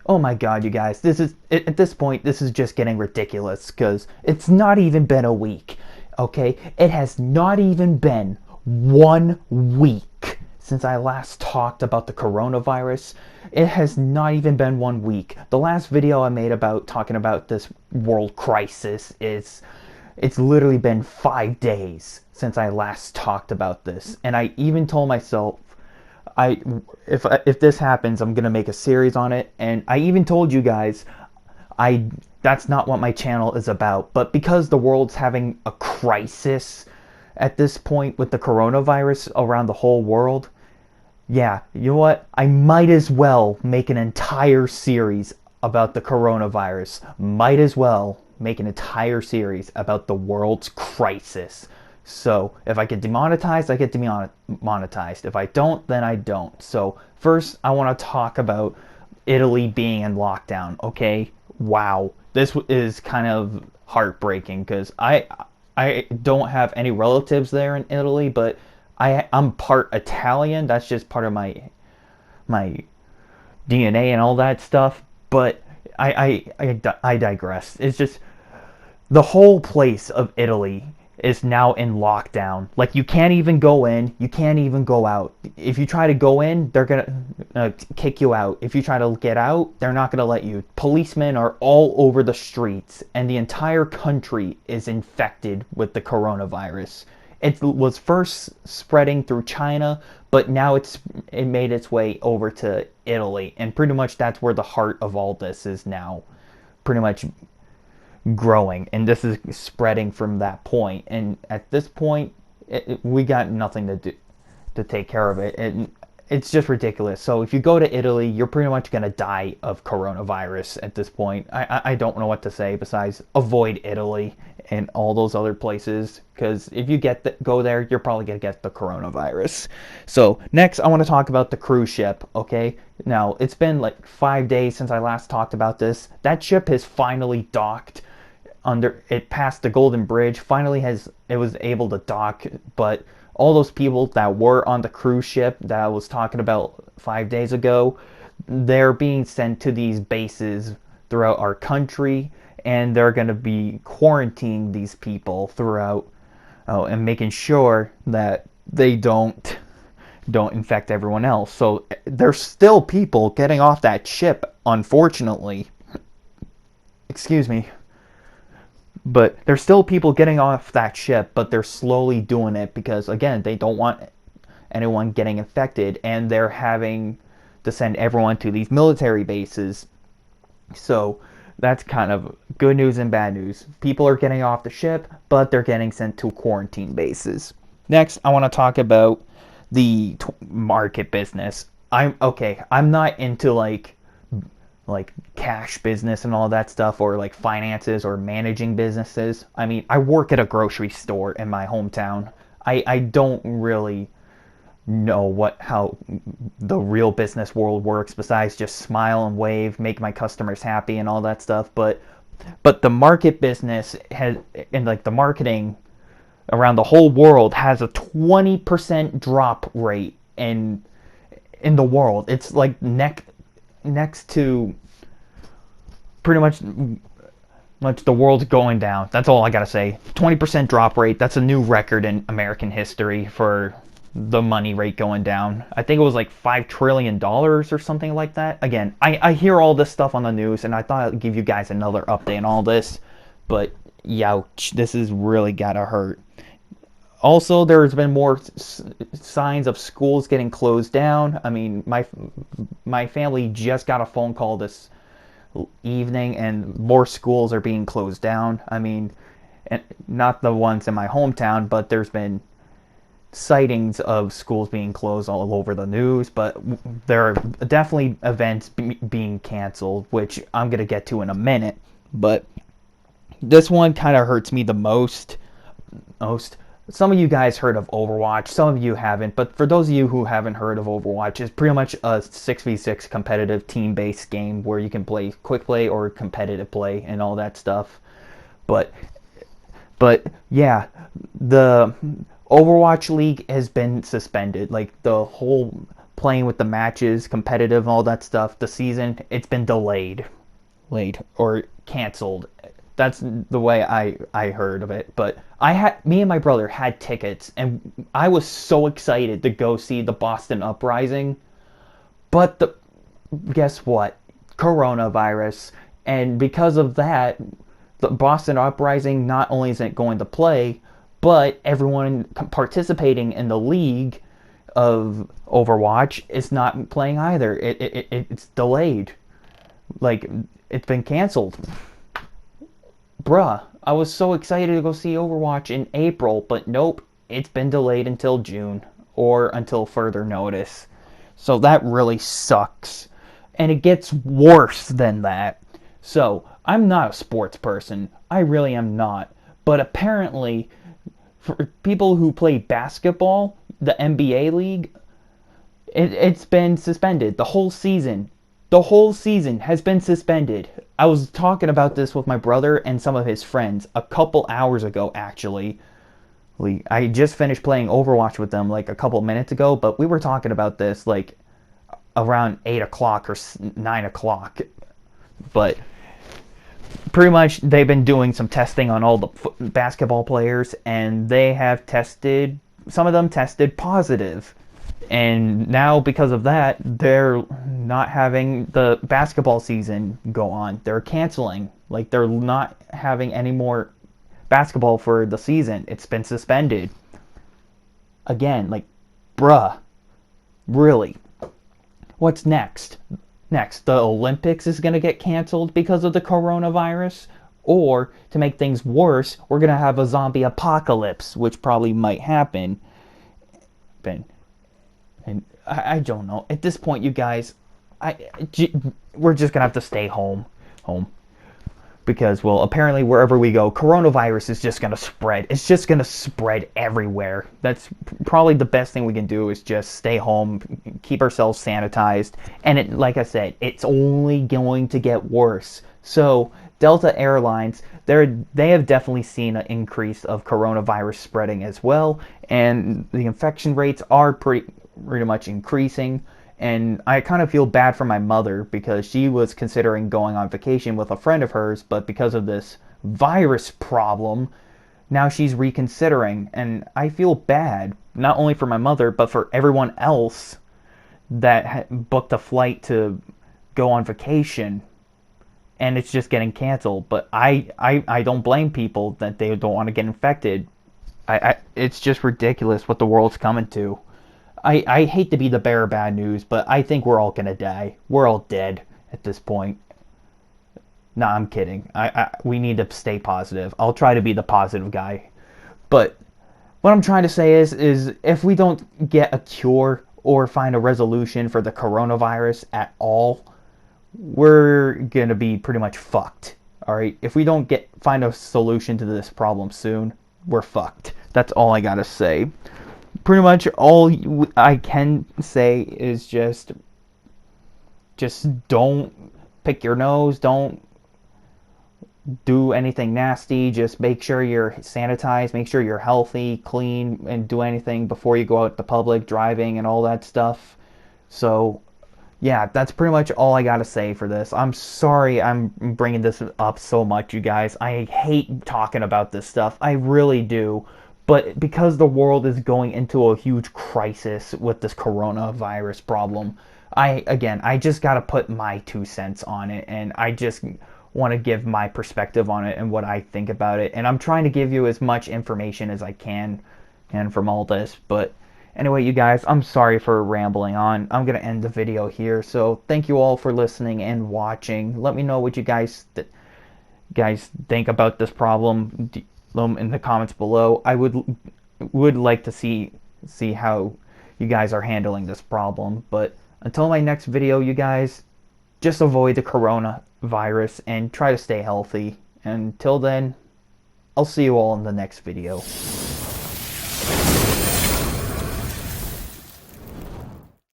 Oh my god, you guys, this is, at this point, this is just getting ridiculous, because it's not even been a week, okay? It has not even been 1 week since I last talked about the coronavirus. It has not even been 1 week. The last video I made about talking about this world crisis is, it's literally been 5 days since I last talked about this. And I even told myself, I if this happens, I'm gonna make a series on it. And I even told you guys, I that's not what my channel is about. But because the world's having a crisis at this point with the coronavirus around the whole world, yeah, you know what? I might as well make an entire series about the coronavirus. Might as well make an entire series about the world's crisis. So if I get demonetized, I get demonetized. If I don't, then I don't. So first, I want to talk about Italy being in lockdown. Okay, wow, this is kind of heartbreaking because I don't have any relatives there in Italy, but I'm part Italian. That's just part of my DNA and all that stuff. But I digress. It's just the whole place of Italy is now in lockdown. Like, you can't even go in, you can't even go out. If you try to go in, they're gonna kick you out. If you try to get out, they're not gonna let you. Policemen are all over the streets, and the entire country is infected with the coronavirus. It was first spreading through China, but now it made its way over to Italy, and pretty much that's where the heart of all this is now. Pretty much growing, and this is spreading from that point. And at this point, we got nothing to do to take care of it, and it's just ridiculous. So if you go to Italy, you're pretty much gonna die of coronavirus at this point. I don't know what to say besides avoid Italy and all those other places, because if you go there, you're probably gonna get the coronavirus. So next, I want to talk about the cruise ship. Okay, now it's been like 5 days since I last talked about this. That ship has finally docked. It passed the Golden Bridge, finally it was able to dock. But all those people that were on the cruise ship that I was talking about 5 days ago, they're being sent to these bases throughout our country, and they're going to be quarantining these people throughout, and making sure that they don't infect everyone else. So there's still people getting off that ship, unfortunately. Excuse me. But there's still people getting off that ship, but they're slowly doing it because, again, they don't want anyone getting infected, and they're having to send everyone to these military bases. So that's kind of good news and bad news. People are getting off the ship, but they're getting sent to quarantine bases. Next, I want to talk about the market business. I'm not into like cash business and all that stuff, or like finances or managing businesses. I mean, I work at a grocery store in my hometown. I don't really know how the real business world works besides just smile and wave, make my customers happy and all that stuff. But the market business has, and like the marketing around the whole world, has a 20% drop rate in the world. It's like next to pretty much the world's going down. That's all I gotta say. 20% drop rate. That's a new record in American history for the money rate going down. I think it was like $5 trillion or something like that. Again, I hear all this stuff on the news, and I thought I'd give you guys another update on all this. But youch, this has really gotta hurt. Also, there's been more signs of schools getting closed down. I mean, my family just got a phone call this evening, and more schools are being closed down. I mean, not the ones in my hometown, but there's been sightings of schools being closed all over the news. But there are definitely events being canceled, which I'm going to get to in a minute. But this one kind of hurts me the most. Some of you guys heard of Overwatch, some of you haven't, but for those of you who haven't heard of Overwatch, it's pretty much a 6v6 competitive team-based game where you can play quick play or competitive play and all that stuff. But yeah, the Overwatch League has been suspended. Like, the whole playing with the matches, competitive, and all that stuff, the season, it's been delayed, or canceled. That's the way I heard of it. But me and my brother had tickets, and I was so excited to go see the Boston Uprising. But guess what? Coronavirus. And because of that, the Boston Uprising not only isn't going to play, but everyone participating in the league of Overwatch is not playing either. It's delayed. Like, it's been canceled. Bruh, I was so excited to go see Overwatch in April, but nope, it's been delayed until June, or until further notice. So that really sucks. And it gets worse than that. So, I'm not a sports person. I really am not. But apparently, for people who play basketball, the NBA League, it's been suspended. The whole season. The whole season has been suspended. I was talking about this with my brother and some of his friends a couple hours ago, actually. I just finished playing Overwatch with them like a couple minutes ago, but we were talking about this like around 8 o'clock or 9 o'clock. But pretty much they've been doing some testing on all the basketball players, and they have tested, some of them tested positive. And now because of that, they're not having the basketball season go on. They're canceling. Like, they're not having any more basketball for the season. It's been suspended. Again, like, bruh. Really? What's next? Next, the Olympics is going to get canceled because of the coronavirus? Or, to make things worse, we're going to have a zombie apocalypse, which probably might happen. And I don't know. At this point, you guys, we're just going to have to stay home. Because, well, apparently wherever we go, coronavirus is just going to spread. It's just going to spread everywhere. That's probably the best thing we can do, is just stay home, keep ourselves sanitized. And like I said, it's only going to get worse. So, Delta Airlines, they have definitely seen an increase of coronavirus spreading as well. And the infection rates are pretty much increasing. And I kind of feel bad for my mother, because she was considering going on vacation with a friend of hers, but because of this virus problem, now she's reconsidering. And I feel bad, not only for my mother, but for everyone else that booked a flight to go on vacation, and it's just getting canceled. But I don't blame people that they don't want to get infected. It's just ridiculous what the world's coming to. I hate to be the bearer of bad news, but I think we're all gonna die. We're all dead at this point. Nah, I'm kidding. We need to stay positive. I'll try to be the positive guy. But what I'm trying to say is if we don't get a cure or find a resolution for the coronavirus at all, we're gonna be pretty much fucked. Alright? If we don't find a solution to this problem soon, we're fucked. That's all I gotta say. Pretty much all I can say is just don't pick your nose, don't do anything nasty, just make sure you're sanitized, make sure you're healthy, clean, and do anything before you go out to public, driving and all that stuff. So, yeah, that's pretty much all I gotta say for this. I'm sorry I'm bringing this up so much, you guys. I hate talking about this stuff. I really do. But because the world is going into a huge crisis with this coronavirus problem, I just gotta put my 2 cents on it, and I just want to give my perspective on it and what I think about it. And I'm trying to give you as much information as I can and from all this. But anyway, you guys, I'm sorry for rambling on. I'm gonna end the video here. So thank you all for listening and watching. Let me know what you guys think about this problem in the comments below. I would like to see how you guys are handling this problem. But until my next video, you guys, just avoid the coronavirus and try to stay healthy. Until then, I'll see you all in the next video.